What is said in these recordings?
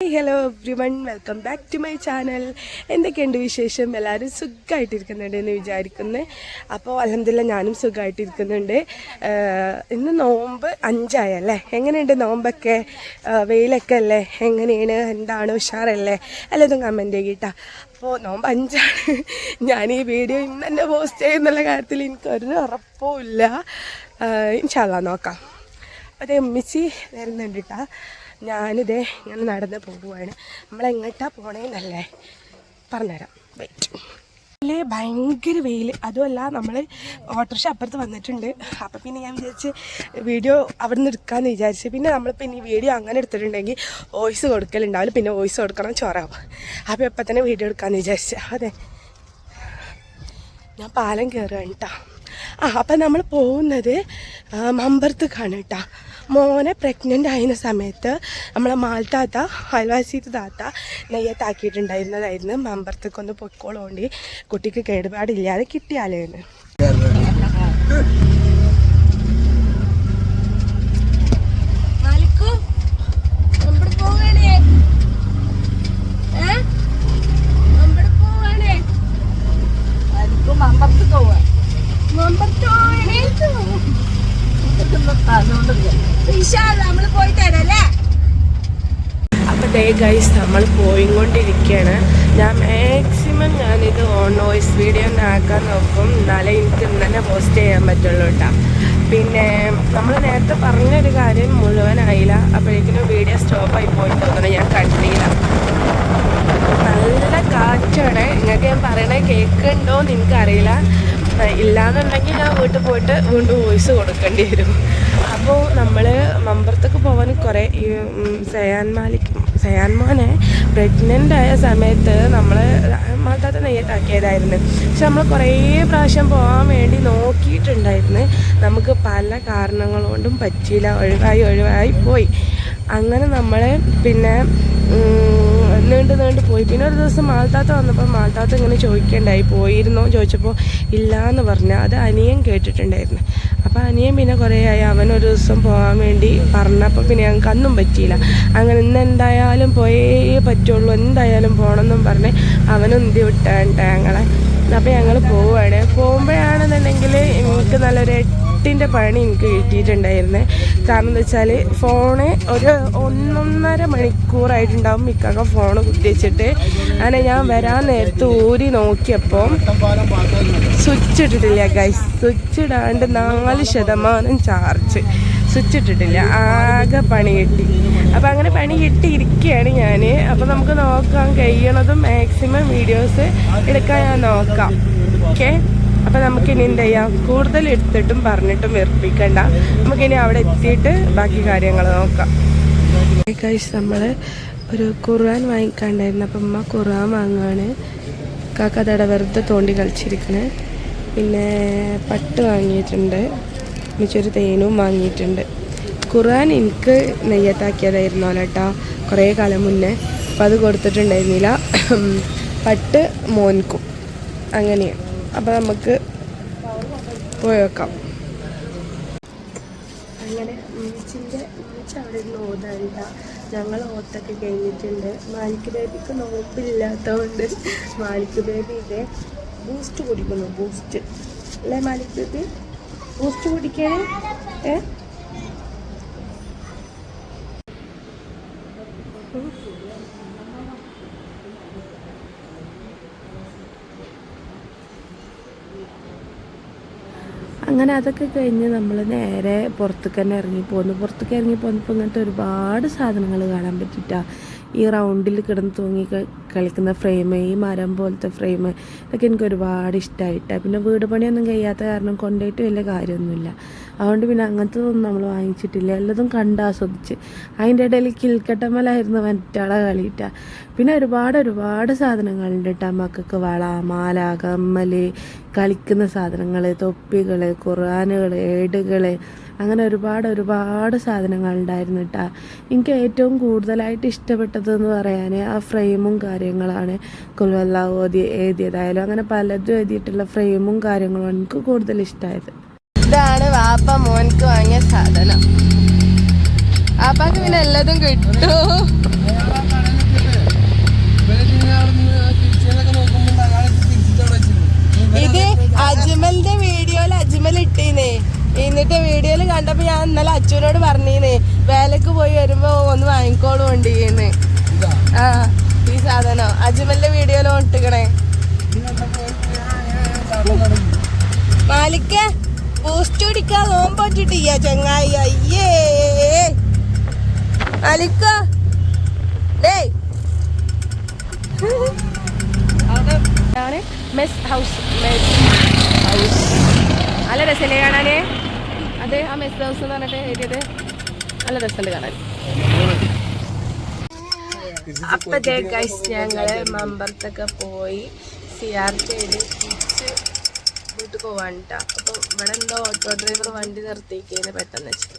Hello everyone, welcome back to my channel. എന്തൊക്കെയുണ്ട് വിശേഷം? എല്ലാവരും സുഖമായിട്ടിരിക്കുന്നുണ്ടെന്ന് വിചാരിക്കുന്നു. അപ്പോൾ അൽഹംദുലില്ലാ ഞാനും സുഖമായിട്ടിരിക്കുന്നുണ്ട്. ഇന്ന് നോമ്പ് 5 എങ്ങനെയുണ്ട് നോമ്പൊക്കെ? വെയിലൊക്കെ അല്ലേ? എങ്ങനെയാണ്? എന്താണ്? ഉഷാറല്ലേ? എല്ലാതും കമൻറ്റ് ചെയ്യട്ടാ. അപ്പോൾ നോമ്പ് 5 ഞാൻ ഈ വീഡിയോ ഇന്ന് തന്നെ പോസ്റ്റ് ചെയ്യുന്നുള്ള കാര്യത്തിൽ എനിക്കൊരു ഉറപ്പും ഇല്ല. ഇൻഷാ അല്ലാഹ് നോക്കാം. അതേ ഉമ്മിച്ചി വരുന്നുണ്ട് കേട്ടോ. ഞാനിതേ ഇങ്ങനെ നടന്ന് പോകുവാണ്. നമ്മളെങ്ങോട്ടാണ് പോണേന്നല്ലേ പറഞ്ഞുതരാം, വെയിറ്റ്. അല്ലേ ഭയങ്കര വെയിൽ. അതുമല്ല നമ്മൾ ഓട്ടോറിക്ഷ അപ്പുറത്ത് വന്നിട്ടുണ്ട്. അപ്പം പിന്നെ ഞാൻ വിചാരിച്ച് വീഡിയോ അവിടെ നിന്ന് എടുക്കാമെന്ന് വിചാരിച്ച്. പിന്നെ നമ്മളിപ്പോൾ ഇനി വീഡിയോ അങ്ങനെ എടുത്തിട്ടുണ്ടെങ്കിൽ വോയിസ് കൊടുക്കലുണ്ടാവില്ല. പിന്നെ വോയിസ് കൊടുക്കണം, ചോറാവും. അപ്പോൾ ഇപ്പം തന്നെ വീഡിയോ എടുക്കാമെന്ന് വിചാരിച്ച്. അതെ, ഞാൻ പാലം കയറുകയാണ് കേട്ടോ. അപ്പം നമ്മൾ പോകുന്നത് മമ്പർത്തേക്കാണ് കേട്ടോ. മോനെ പ്രഗ്നൻ്റ് ആയിരുന്ന സമയത്ത് നമ്മളെ മാൽത്താത്ത അയൽവാസീത്ത് താത്ത നെയ്യത്താക്കിയിട്ടുണ്ടായിരുന്നതായിരുന്നു. മമ്പർത്തേക്കൊന്ന് പൊയ്ക്കോളുകൊണ്ട് കുട്ടിക്ക് കേടുപാടില്ലാതെ കിട്ടിയാലേന്ന്. അപ്പോൾ ദേ ഗൈസ്, നമ്മൾ പോയിക്കൊണ്ടിരിക്കുകയാണ്. ഞാൻ മാക്സിമം ഞാനിത് ഓൺ വോയിസ് വീഡിയോ ഒന്ന് ആക്കാൻ നോക്കും, എന്നാലേ എനിക്ക് ഇന്ന് തന്നെ പോസ്റ്റ് ചെയ്യാൻ പറ്റുള്ളൂ കേട്ടോ. പിന്നെ നമ്മൾ നേരത്തെ പറഞ്ഞൊരു കാര്യം മുഴുവനായില്ല. അപ്പോഴേക്കിനും വീഡിയോ സ്റ്റോപ്പായി പോയി തോന്നണം, ഞാൻ കണ്ടില്ല. നല്ല കാറ്റാണ്. നിങ്ങൾക്ക് ഞാൻ പറയണത് കേൾക്കുന്നുണ്ടോയെന്ന് എനിക്കറിയില്ല. ഇല്ലയെന്നുണ്ടെങ്കിൽ ഞാൻ വീട്ടിൽ പോയിട്ട് വീണ്ടും വോയിസ് കൊടുക്കേണ്ടി വരും. അപ്പോൾ നമ്മൾ മമ്പർത്തേക്ക് പോകാൻ കുറേ ഈ സയാൻമോനെ പ്രഗ്നൻ്റ് ആയ സമയത്ത് നമ്മൾ മാതാത്ത നെയ്യത്താക്കിയതായിരുന്നു. പക്ഷെ നമ്മൾ കുറേ പ്രാവശ്യം പോകാൻ വേണ്ടി നോക്കിയിട്ടുണ്ടായിരുന്നു. നമുക്ക് പല കാരണങ്ങൾ കൊണ്ടും പറ്റിയില്ല, ഒഴിവായി പോയി. അങ്ങനെ നമ്മൾ പിന്നെ നീണ്ട് പോയി. പിന്നെ ഒരു ദിവസം മാൽത്താത്ത വന്നപ്പോൾ മാൽത്താത്ത ഇങ്ങനെ ചോദിക്കേണ്ടായി, പോയിരുന്നോ ചോദിച്ചപ്പോൾ ഇല്ല എന്ന് പറഞ്ഞു. അത് അനിയൻ കേട്ടിട്ടുണ്ടായിരുന്നു. അപ്പോൾ അനിയൻ പിന്നെ കുറേ ആയി അവനൊരു ദിവസം പോകാൻ വേണ്ടി പറഞ്ഞപ്പോൾ പിന്നെ ഞങ്ങൾക്ക് അന്നും പറ്റിയില്ല. അങ്ങനെ ഇന്ന് എന്തായാലും പോയേ പറ്റുള്ളൂ, എന്തായാലും പോകണമെന്നും പറഞ്ഞ് അവനും എന്തി വിട്ടാണ്ട് ഞങ്ങളെ. അപ്പോൾ ഞങ്ങൾ പോവുകയാണ്. പോകുമ്പോഴാണെന്നുണ്ടെങ്കിൽ എനിക്ക് നല്ലൊരു 8ൻ്റെ പണി എനിക്ക് കിട്ടിയിട്ടുണ്ടായിരുന്നേ. കാരണം എന്താ വെച്ചാൽ ഫോണ് ഒരു 1.5 മണിക്കൂറായിട്ടുണ്ടാവും മിക്കൊക്കെ ഫോണ് കുത്തിവെച്ചിട്ട്. അങ്ങനെ ഞാൻ വരാൻ നേരത്ത് ഊരി നോക്കിയപ്പോൾ സ്വിച്ച് ഇട്ടിട്ടില്ല ഗൈസ്. സ്വിച്ച് ഇടാണ്ട് 4% ചാർജ്. സ്വിച്ച് ഇട്ടിട്ടില്ല, ആകെ പണി കിട്ടി. അപ്പോൾ അങ്ങനെ പണി കിട്ടിയിരിക്കുകയാണ് ഞാൻ. അപ്പോൾ നമുക്ക് നോക്കാം, കഴിയണതും മാക്സിമം വീഡിയോസ് എടുക്കാൻ ഞാൻ നോക്കാം. ഓക്കെ, അപ്പോൾ നമുക്കിനി എന്ത് ചെയ്യാം, കൂടുതൽ എടുത്തിട്ടും പറഞ്ഞിട്ടും വെറുപ്പിക്കണ്ട. നമുക്കിനി അവിടെ എത്തിയിട്ട് ബാക്കി കാര്യങ്ങൾ നോക്കാം. ഗൈസ്, നമ്മൾ ഒരു ഖുർആൻ വാങ്ങിക്കാണ്ടായിരുന്നു. അപ്പം അമ്മ ഖുർആൻ വാങ്ങുകയാണ്. കാക്ക അതവിടെ വെറുതെ തോണ്ടി കളിച്ചിരിക്കണേ. പിന്നെ പട്ട് വാങ്ങിയിട്ടുണ്ട്, മിച്ചൊരു തേനും വാങ്ങിയിട്ടുണ്ട്. ഖുർആൻ എനിക്ക് നെയ്യത്താക്കിയതായിരുന്നു കേട്ടോ, കുറേ കാലം മുന്നേ. അപ്പം അത് കൊടുത്തിട്ടുണ്ടായിരുന്നില്ല. പട്ട് മോൻക്കും അങ്ങനെയാണ്. അപ്പോൾ നമുക്ക് പോയി വെക്കാം. അങ്ങനെ ഉമ്മച്ചി അവിടെ ഇരുന്ന് ഓതാനില്ല. ഞങ്ങൾ ഓത്തൊക്കെ കഴിഞ്ഞിട്ടുണ്ട്. മാലിക് ബേബിക്ക് നോമ്പില്ലാത്തതുകൊണ്ട് മാലിക് ബേബി ഇതേ ബൂസ്റ്റ് കുടിക്കുന്നു. ബൂസ്റ്റ് അല്ലേ മാലിക് ബേബി? ബൂസ്റ്റ് കുടിക്കണേ. അങ്ങനെ അതൊക്കെ കഴിഞ്ഞ് നമ്മൾ നേരെ പുറത്തേക്ക് തന്നെ പുറത്തേക്ക് ഇറങ്ങി പോന്നപ്പോൾ ഇങ്ങനത്തെ ഒരുപാട് സാധനങ്ങൾ കാണാൻ പറ്റിയിട്ടാ. ഈ റൗണ്ടിൽ കിടന്ന് തൂങ്ങി കളിക്കുന്ന ഫ്രെയിം, ഈ മരം പോലത്തെ ഫ്രെയിം, ഇതൊക്കെ എനിക്ക് ഒരുപാട് ഇഷ്ടമായിട്ടാണ്. പിന്നെ വീട് പണിയൊന്നും കഴിയാത്ത കാരണം കൊണ്ടുപോയിട്ട് വലിയ കാര്യമൊന്നുമില്ല. അതുകൊണ്ട് പിന്നെ അങ്ങനത്തെ ഒന്നും നമ്മൾ വാങ്ങിച്ചിട്ടില്ല. എല്ലാതും കണ്ടാസ്വദിച്ച്. അതിൻ്റെ ഇടയിൽ കിൽക്കട്ടമ്മലായിരുന്നു മറ്റാളെ കളിയിട്ടാണ്. പിന്നെ ഒരുപാട് സാധനങ്ങളുണ്ട് കേട്ടോ. മക്കൾക്ക് വള, മാല, കമ്മൽ, കളിക്കുന്ന സാധനങ്ങൾ, തൊപ്പികൾ, ഖുർആനുകൾ, ഏടുകൾ, അങ്ങനെ ഒരുപാട് സാധനങ്ങളുണ്ടായിരുന്നു കേട്ടോ. എനിക്ക് ഏറ്റവും കൂടുതലായിട്ട് ഇഷ്ടപ്പെട്ടതെന്ന് പറയാൻ ആ ഫ്രെയിമും കാര്യങ്ങളാണ്. ഖുൽ ഹുവല്ലാഹു എഴുതിയതായാലും അങ്ങനെ പലതും എഴുതിയിട്ടുള്ള ഫ്രെയിമും കാര്യങ്ങളും എനിക്ക് കൂടുതൽ ഇഷ്ടമായത്. ഇതാണ് വാപ്പ മോൻക്ക് വാങ്ങിയ സാധനം. വാപ്പാക്ക് പിന്നെ എല്ലാതും കിട്ടും. കണ്ടപ്പോ ഞാൻ ഇന്നലെ അച്ഛനോട് പറഞ്ഞീന്ന് വേലക്ക് പോയി വരുമ്പോ ഒന്ന് വാങ്ങിക്കോളും കൊണ്ടിരിക്കുന്നു. ആ ഈ സാധനം അജ്മലിന്റെ വീഡിയോയിലും ഇട്ടിക്കണേ. മാലിക്ക ബൂസ്റ്റ് കുടിക്കാൻ നോമ്പറ്റിട്ടില്ല ചങ്ങായി. അയ്യേ മാലിക്ക മെസ് ഹൗസ്. നല്ല രസമല്ലേ കാണാന്? അതെ, ആ മെസ് ഹൗസ് എന്ന് പറഞ്ഞിട്ട് എഴുതിയത് നല്ല രസമുണ്ട് കാണാൻ. അപ്പത്തെ ഗൈസ് ഞങ്ങള് മമ്പലത്തൊക്കെ പോയി സിയാർ ചെയ്ത് തിരിച്ച് വീട്ടിൽ പോവാണ് കേട്ടോ. അപ്പൊ ഇവിടെ എന്തോ ഓട്ടോ ഡ്രൈവർ വണ്ടി നിർത്തിയിരിക്കുന്നത് പെട്ടെന്ന് വെച്ചിട്ട്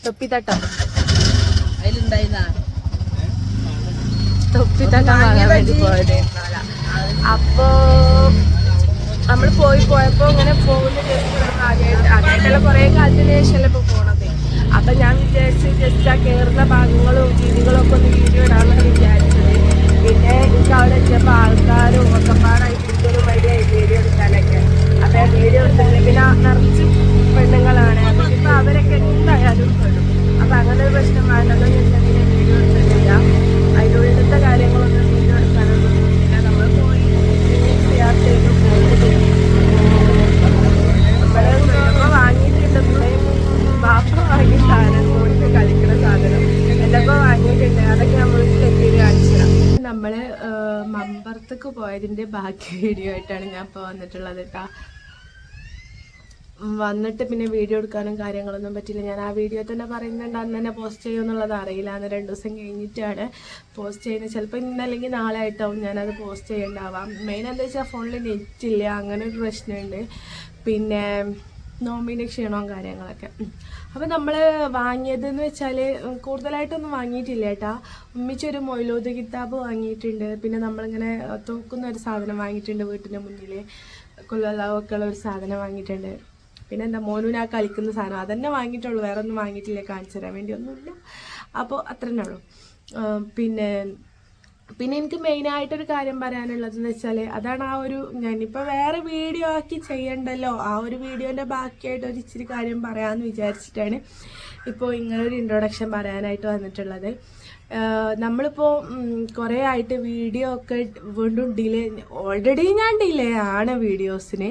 തൊപ്പിത്തട്ടം തൊപ്പിത്തട്ടം വാങ്ങാൻ വേണ്ടി പോയത്. അപ്പോ നമ്മൾ പോയപ്പോ ഇങ്ങനെ പോകുന്ന ആദ്യമായിട്ടുള്ള കുറെ കാലത്തിന് ശേഷമല്ലേ ഇപ്പൊ പോണത്. അപ്പൊ ഞാൻ വിചാരിച്ച് ജസ്റ്റ് ആ കയറുന്ന ഭാഗങ്ങളും രീതികളും ഒക്കെ ഒന്ന് വീഡിയോ ഇടാമെന്നാണ് വിചാരിച്ചത്. പിന്നെ എനിക്ക് അവിടെ എത്തിയപ്പോൾ ആൾക്കാരും ഒക്കപ്പാടായിട്ട് എനിക്കൊരു മടിയായി വീഡിയോ എടുക്കാനൊക്കെ. അപ്പൊ ആ വീഡിയോ എടുത്തില്ല. പിന്നെ നിറച്ച് പെണ്ണുങ്ങളാണ്. അപ്പൊ ഇപ്പൊ അവരൊക്കെ എന്തായാലും പെടും. അപ്പൊ അങ്ങനെ ഒരു പ്രശ്നം വേണ്ടല്ലോ ഞാൻ വീഡിയോ എടുത്തിട്ടില്ല. അതിൻ്റെ ഉള്ളിലത്തെ കാര്യങ്ങളൊന്നും വീഡിയോ എടുക്കാനൊന്നും ഇല്ല. നമ്മൾ പോയി യാത്ര ചെയ്ത് പോകുന്നത് വാങ്ങിയിട്ടുണ്ട്. ബാപ്പ വാങ്ങിയ സാധനം മോൾക്ക് കളിക്കുന്ന സാധനം എന്തൊക്കെ വാങ്ങിയിട്ടുണ്ട്. അതൊക്കെ നമ്മൾ ചെക്ക് കാണിച്ചതാണ്. നമ്മള് മമ്പറത്തേക്ക് പോയതിന്റെ ബാക്കി വീഡിയോ ആയിട്ടാണ് ഞാൻ ഇപ്പോൾ വന്നിട്ടുള്ളത് കേട്ടോ. വന്നിട്ട് പിന്നെ വീഡിയോ എടുക്കാനും കാര്യങ്ങളൊന്നും പറ്റില്ല. ഞാൻ ആ വീഡിയോ തന്നെ പറയുന്നുണ്ട് അന്ന് തന്നെ പോസ്റ്റ് ചെയ്യുമെന്നുള്ളത് അറിയില്ല. അന്ന് 2 ദിവസം കഴിഞ്ഞിട്ടാണ് പോസ്റ്റ് ചെയ്യുന്നത്. ചിലപ്പോൾ ഇന്നല്ലെങ്കിൽ നാളെ ആയിട്ടാവും ഞാനത് പോസ്റ്റ് ചെയ്യേണ്ടാവാം. മെയിൻ എന്താ വെച്ചാൽ ഫോണിൽ നെറ്റ് ഇല്ല, അങ്ങനെ ഒരു പ്രശ്നമുണ്ട്. പിന്നെ നോമ്പിൻ്റെ ക്ഷീണവും കാര്യങ്ങളൊക്കെ. അപ്പോൾ നമ്മൾ വാങ്ങിയതെന്ന് വെച്ചാൽ കൂടുതലായിട്ടൊന്നും വാങ്ങിയിട്ടില്ല കേട്ടോ. ഉമ്മിച്ചൊരു മൊയ്ലൂദ് കിതാബ് വാങ്ങിയിട്ടുണ്ട്. പിന്നെ നമ്മളിങ്ങനെ തൂക്കുന്ന ഒരു സാധനം വാങ്ങിയിട്ടുണ്ട്. വീട്ടിൻ്റെ മുന്നിൽ കൊല്ലൊക്കെ ഉള്ള ഒരു സാധനം വാങ്ങിയിട്ടുണ്ട്. പിന്നെ എന്താ മോനൂനാ കളിക്കുന്ന സാധനം അതന്നെ വാങ്ങിയിട്ടുള്ളൂ. വേറെ ഒന്നും വാങ്ങിയിട്ടില്ല, കാണിച്ചു തരാൻ വേണ്ടി ഒന്നുമില്ല. അപ്പോൾ അത്ര തന്നെ ഉള്ളൂ. പിന്നെ എനിക്ക് മെയിനായിട്ടൊരു കാര്യം പറയാനുള്ളതെന്ന് വെച്ചാൽ അതാണ് ആ ഒരു ഞാനിപ്പോൾ വേറെ വീഡിയോ ആക്കി ചെയ്യണ്ടല്ലോ, ആ ഒരു വീഡിയോൻ്റെ ബാക്കിയായിട്ട് ഒരു ഇച്ചിരി കാര്യം പറയാമെന്ന് വിചാരിച്ചിട്ടാണ് ഇപ്പോൾ ഇങ്ങനൊരു ഇൻട്രൊഡക്ഷൻ പറയാനായിട്ട് വന്നിട്ടുള്ളത്. നമ്മളിപ്പോൾ കുറേ ആയിട്ട് വീഡിയോ ഒക്കെ വീണ്ടും ഡിലേ, ഓൾറെഡി ഞാൻ ഡിലേ ആണ് വീഡിയോസിന്.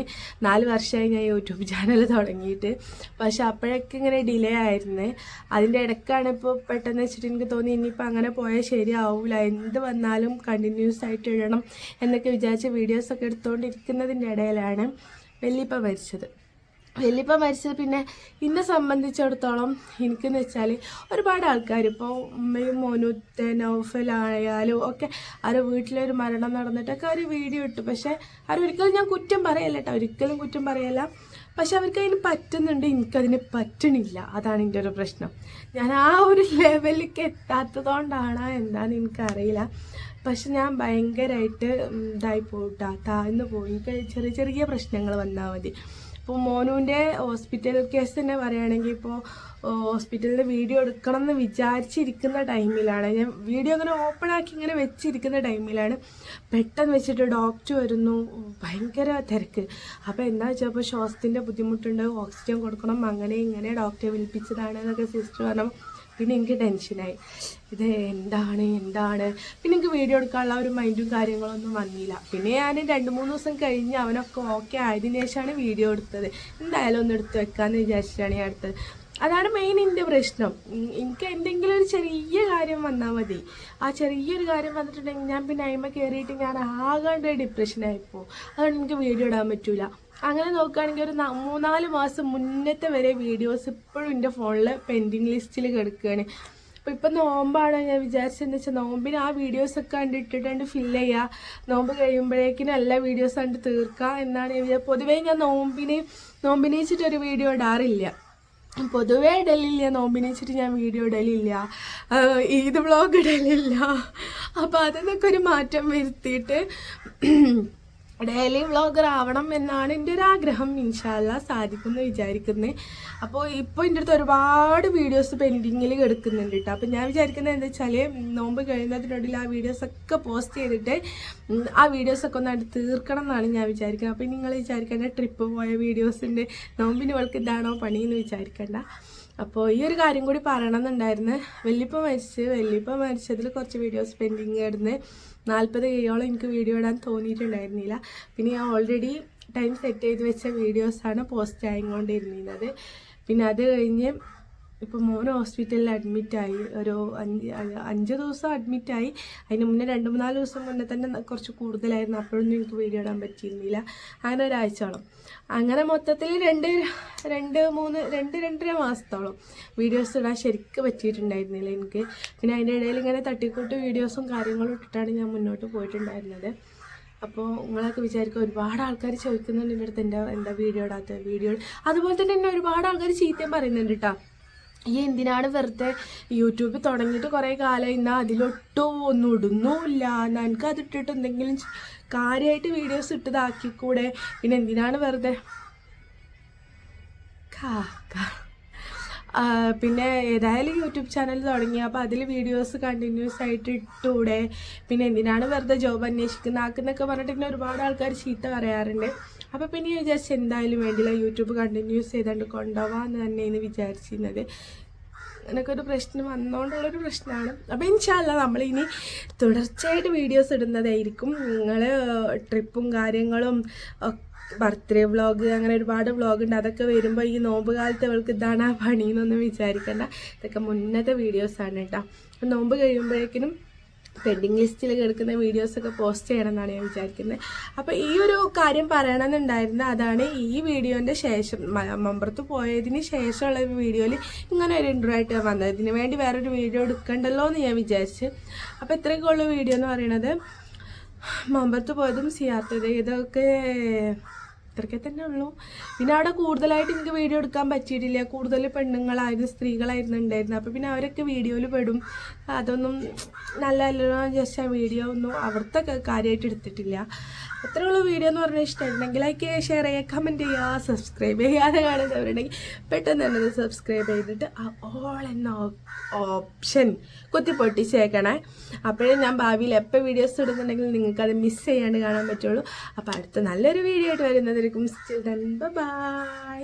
4 വർഷമായി ഞാൻ യൂട്യൂബ് ചാനൽ തുടങ്ങിയിട്ട്. പക്ഷെ അപ്പോഴൊക്കെ ഇങ്ങനെ ഡിലേ ആയിരുന്നു. അതിൻ്റെ ഇടയ്ക്കാണ് ഇപ്പോൾ പെട്ടെന്ന് വെച്ചിട്ട് എനിക്ക് തോന്നി ഇനിയിപ്പോൾ അങ്ങനെ പോയാൽ ശരിയാവില്ല, എന്ത് വന്നാലും കണ്ടിന്യൂസ് ആയിട്ട് ഇടണം എന്നൊക്കെ വിചാരിച്ച് വീഡിയോസൊക്കെ എടുത്തുകൊണ്ടിരിക്കുന്നതിൻ്റെ ഇടയിലാണ് വല്യപ്പ മരിച്ചത്. പിന്നെ എന്നെ സംബന്ധിച്ചിടത്തോളം എനിക്കെന്ന് വെച്ചാൽ ഒരുപാട് ആൾക്കാർ ഇപ്പോൾ ഉമ്മയും മോനുത്തെ നൗഫലായാലും ഒക്കെ അവരുടെ വീട്ടിലൊരു മരണം നടന്നിട്ടൊക്കെ അവർ വീഡിയോ ഇട്ടു. പക്ഷേ അവരൊരിക്കലും ഞാൻ കുറ്റം പറയല്ല കേട്ടോ, ഒരിക്കലും കുറ്റം പറയല്ല. പക്ഷെ അവർക്ക് അതിന് പറ്റുന്നുണ്ട്, എനിക്കതിന് പറ്റണില്ല. അതാണ് എൻ്റെ ഒരു പ്രശ്നം. ഞാൻ ആ ഒരു ലെവലിലേക്ക് എത്താത്തതുകൊണ്ടാണ് എന്താണെന്ന് എനിക്കറിയില്ല. പക്ഷെ ഞാൻ ഭയങ്കരമായിട്ട് ഇതായി പോയിട്ടാ, താഴ്ന്നു പോയി. എനിക്ക് ചെറിയ പ്രശ്നങ്ങൾ വന്നാൽ മതി. ഇപ്പോൾ മോനുവിൻ്റെ ഹോസ്പിറ്റൽ കേസ് തന്നെ പറയുകയാണെങ്കിൽ ഇപ്പോൾ ഹോസ്പിറ്റലിൽ വീഡിയോ എടുക്കണം എന്ന് വിചാരിച്ചിരിക്കുന്ന ടൈമിലാണ് ഞാൻ വീഡിയോ അങ്ങനെ ഓപ്പൺ ആക്കി ഇങ്ങനെ വെച്ചിരിക്കുന്ന ടൈമിലാണ് പെട്ടെന്ന് വെച്ചിട്ട് ഡോക്ടർ വരുന്നു, ഭയങ്കര തിരക്ക്. അപ്പോൾ എന്താ വെച്ചാൽ ഇപ്പോൾ ശ്വാസത്തിൻ്റെ ബുദ്ധിമുട്ടുണ്ട്, ഓക്സിജൻ കൊടുക്കണം, അങ്ങനെ ഇങ്ങനെ ഡോക്ടറെ വിളിപ്പിച്ചതാണ് എന്നൊക്കെ സിസ്റ്റർ പറഞ്ഞു. പിന്നെ എനിക്ക് ടെൻഷനായി, ഇത് എന്താണ്. പിന്നെ എനിക്ക് വീഡിയോ എടുക്കാനുള്ള ഒരു മൈൻഡും കാര്യങ്ങളൊന്നും വന്നില്ല. പിന്നെ ഞാൻ 2-3 ദിവസം കഴിഞ്ഞ് അവനൊക്കെ ഓക്കെ ആയതിനു ശേഷമാണ് വീഡിയോ എടുത്തത്. എന്തായാലും ഒന്ന് എടുത്ത് വെക്കാമെന്ന് വിചാരിച്ചിട്ടാണ് ഞാൻ എടുത്തത്. അതാണ് മെയിൻ എൻ്റെ പ്രശ്നം. എനിക്ക് എന്തെങ്കിലും ഒരു ചെറിയ കാര്യം വന്നാൽ മതി. ആ ചെറിയൊരു കാര്യം വന്നിട്ടുണ്ടെങ്കിൽ ഞാൻ പിന്നെ അയിമ കയറിയിട്ട് ഞാൻ ആകാണ്ട് ഡിപ്രഷനായിപ്പോൾ. അതുകൊണ്ട് എനിക്ക് വീഡിയോ ഇടാൻ പറ്റില്ല. അങ്ങനെ നോക്കുകയാണെങ്കിൽ ഒരു 3-4 മാസം മുന്നത്തെ വരെ വീഡിയോസ് ഇപ്പോഴും എൻ്റെ ഫോണിൽ പെൻഡിങ് ലിസ്റ്റിൽ കിടക്കുകയാണ്. അപ്പോൾ ഇപ്പം നോമ്പാണ് ഞാൻ വിചാരിച്ചതെന്ന് വെച്ചാൽ നോമ്പിന് ആ വീഡിയോസൊക്കെ കണ്ടിട്ടിട്ടുണ്ട് ഫില്ല് ചെയ്യുക, നോമ്പ് കഴിയുമ്പോഴേക്കിനും എല്ലാ വീഡിയോസ് കണ്ട് തീർക്കുക എന്നാണ് ഞാൻ വിചാരിച്ചത്. പൊതുവേ ഞാൻ നോമ്പിനെ വെച്ചിട്ടൊരു വീഡിയോ ഇടാറില്ല, പൊതുവേ ഇടലില്ല. നോമ്പിനെ വെച്ചിട്ട് ഞാൻ വീഡിയോ ഇടലില്ല, ഈദ് വ്ളോഗ് ഇടലില്ല. അപ്പോൾ അതിനൊക്കെ ഒരു മാറ്റം വരുത്തിയിട്ട് ഡെയിലി വ്ളോഗർ ആവണം എന്നാണ് എൻ്റെ ഒരു ആഗ്രഹം. ഇൻഷാല്ല സാധിക്കുമെന്ന് വിചാരിക്കുന്നത്. അപ്പോൾ ഇപ്പോൾ എൻ്റെ അടുത്ത് ഒരുപാട് വീഡിയോസ് പെൻഡിങ്ങിൽ കിടക്കുന്നുണ്ട് കേട്ടോ. അപ്പോൾ ഞാൻ വിചാരിക്കുന്നത് എന്താ വെച്ചാൽ നോമ്പ് കഴിയുന്നതിനോടിൽ ആ വീഡിയോസൊക്കെ പോസ്റ്റ് ചെയ്തിട്ട് ആ വീഡിയോസൊക്കെ ഒന്ന് അടുത്ത് തീർക്കണം എന്നാണ് ഞാൻ വിചാരിക്കുന്നത്. അപ്പോൾ നിങ്ങൾ വിചാരിക്കേണ്ട ട്രിപ്പ് പോയ വീഡിയോസിൻ്റെ നോമ്പിന് ഇവൾക്ക് ഇതാണോ പണിയെന്ന് വിചാരിക്കേണ്ട. അപ്പോൾ ഈ ഒരു കാര്യം കൂടി പറയണമെന്നുണ്ടായിരുന്നു. വല്യപ്പ മരിച്ചതിൽ കുറച്ച് വീഡിയോസ് പെൻഡിങ് ആയിരുന്നു. 40 കഴിയോളം എനിക്ക് വീഡിയോ ഇടാൻ തോന്നിയിട്ടുണ്ടായിരുന്നില്ല. പിന്നെ ഞാൻ ഓൾറെഡി ടൈം സെറ്റ് ചെയ്ത് വെച്ച വീഡിയോസാണ് പോസ്റ്റ് ആയിക്കൊണ്ടിരുന്നത്. പിന്നെ അത് കഴിഞ്ഞ് ഇപ്പോൾ മോന് ഹോസ്പിറ്റലിൽ അഡ്മിറ്റായി. ഒരു 5 ദിവസം അഡ്മിറ്റായി. അതിന് മുന്നേ 2-3 ദിവസം മുന്നേ തന്നെ കുറച്ച് കൂടുതലായിരുന്നു. അപ്പോഴൊന്നും എനിക്ക് വീഡിയോ ഇടാൻ പറ്റിയിരുന്നില്ല. അങ്ങനെ ഒരാഴ്ചയോളം, അങ്ങനെ മൊത്തത്തിൽ 2-2.5 മാസത്തോളം വീഡിയോസ് ഇടാൻ ശരിക്കും പറ്റിയിട്ടുണ്ടായിരുന്നില്ല എനിക്ക്. പിന്നെ അതിൻ്റെ ഇടയിൽ ഇങ്ങനെ തട്ടിക്കൂട്ട് വീഡിയോസും കാര്യങ്ങളും ഇട്ടിട്ടാണ് ഞാൻ മുന്നോട്ട് പോയിട്ടുണ്ടായിരുന്നത്. അപ്പോൾ നിങ്ങളൊക്കെ വിചാരിക്കും ഒരുപാട് ആൾക്കാർ ചോദിക്കുന്നുണ്ട് എൻ്റെ അടുത്ത് എന്താ വീഡിയോ ഇടാത്ത വീഡിയോ. അതുപോലെ തന്നെ എന്നെ ഒരുപാട് ആൾക്കാർ ചീത്തയും പറയുന്നുണ്ട് കേട്ടോ. ഈ എന്തിനാണ് വെറുതെ യൂട്യൂബ് തുടങ്ങിയിട്ട് കുറേ കാലം ഇന്നാ അതിലൊട്ടും ഒന്നും ഇടുന്നുമില്ല, എനിക്ക് അതിട്ടിട്ട് എന്തെങ്കിലും കാര്യമായിട്ട് വീഡിയോസ് ഇട്ടതാക്കിക്കൂടെ, പിന്നെ എന്തിനാണ് വെറുതെ പിന്നെ ഏതായാലും യൂട്യൂബ് ചാനൽ തുടങ്ങി, അപ്പോൾ അതിൽ വീഡിയോസ് കണ്ടിന്യൂസ് ആയിട്ട് ഇട്ടൂടെ, പിന്നെ എന്തിനാണ് വെറുതെ ജോബ് അന്വേഷിക്കുന്ന ആക്കുന്നൊക്കെ പറഞ്ഞിട്ട് ഇങ്ങനെ ഒരുപാട് ആൾക്കാർ ചീത്ത പറയാറുണ്ട്. അപ്പോൾ പിന്നെ ഞാൻ വിചാരിച്ചു എന്തായാലും വേണ്ടില്ല, യൂട്യൂബ് കണ്ടിന്യൂസ് ചെയ്തുകൊണ്ട് കൊണ്ടുപോകാമെന്ന് തന്നെയാണ് വിചാരിച്ചിരുന്നത്. എനിക്കൊരു പ്രശ്നം വന്നുകൊണ്ടുള്ളൊരു പ്രശ്നമാണ്. അപ്പോൾ ഇൻഷാല്ല നമ്മളിനി തുടർച്ചയായിട്ട് വീഡിയോസ് ഇടുന്നതായിരിക്കും. നിങ്ങൾ ട്രിപ്പും കാര്യങ്ങളും ബർത്ത്ഡേ വ്ളോഗ് അങ്ങനെ ഒരുപാട് വ്ളോഗ് ഉണ്ട്. അതൊക്കെ വരുമ്പോൾ ഈ നോമ്പ് കാലത്ത് അവൾക്ക് ഇതാണ് ആ പണിയെന്നൊന്നും വിചാരിക്കേണ്ട. ഇതൊക്കെ മുന്നത്തെ വീഡിയോസാണ് കേട്ടോ. അപ്പം നോമ്പ് കഴിയുമ്പോഴേക്കിനും പെൻഡിങ് ലിസ്റ്റിൽ കിടക്കുന്ന വീഡിയോസൊക്കെ പോസ്റ്റ് ചെയ്യണം എന്നാണ് ഞാൻ വിചാരിക്കുന്നത്. അപ്പോൾ ഈ ഒരു കാര്യം പറയണമെന്നുണ്ടായിരുന്നു. അതാണ് ഈ വീഡിയോൻ്റെ ശേഷം മമ്പുറത്ത് പോയതിന് ശേഷമുള്ള വീഡിയോയിൽ ഇങ്ങനെ ഒരു ഇൻട്രോ ആയിട്ട് വന്നത്. ഇതിന് വേണ്ടി വേറൊരു വീഡിയോ എടുക്കണ്ടല്ലോ എന്ന് ഞാൻ വിചാരിച്ചു. അപ്പോൾ ഇത്രയൊക്കെ ഉള്ള വീഡിയോ എന്ന് പറയുന്നത് മമ്പുറത്ത് പോയതും സിയാർത്തത് ഇതൊക്കെ ഇത്രയൊക്കെ തന്നെ ഉള്ളൂ. പിന്നെ അവിടെ കൂടുതലായിട്ട് എനിക്ക് വീഡിയോ എടുക്കാൻ പറ്റിയിട്ടില്ല. കൂടുതൽ പെണ്ണുങ്ങളായിരുന്നു, സ്ത്രീകളായിരുന്നു ഉണ്ടായിരുന്നത്. അപ്പോൾ പിന്നെ അവരൊക്കെ വീഡിയോയിൽ പെടും. അതൊന്നും നല്ലല്ലോ ജസ്റ്റ് ആ വീഡിയോ ഒന്നും അവിടുത്തെ കാര്യമായിട്ട് എടുത്തിട്ടില്ല. അത്രയുള്ള വീഡിയോ എന്ന് പറഞ്ഞാൽ ഇഷ്ടമായിട്ടുണ്ടെങ്കിൽ ലൈക്ക് ചെയ്യുക, ഷെയർ ചെയ്യുക, കമൻറ്റ് ചെയ്യുക, സബ്സ്ക്രൈബ് ചെയ്യാതെ കാണുന്നവരുണ്ടെങ്കിൽ പെട്ടെന്ന് തന്നെ അത് സബ്സ്ക്രൈബ് ചെയ്തിട്ട് ആ ഓൾ എന്ന ഓപ്ഷൻ കുത്തി പൊട്ടിച്ചേക്കണേ. അപ്പോഴേ ഞാൻ ഭാവിയിൽ എപ്പോൾ വീഡിയോസ് ഇടുന്നുണ്ടെങ്കിൽ നിങ്ങൾക്കത് മിസ് ചെയ്യാണ്ട് കാണാൻ പറ്റുള്ളൂ. അപ്പോൾ അടുത്ത നല്ലൊരു വീഡിയോ ആയിട്ട് വരുന്നതായിരിക്കും. Still then bye.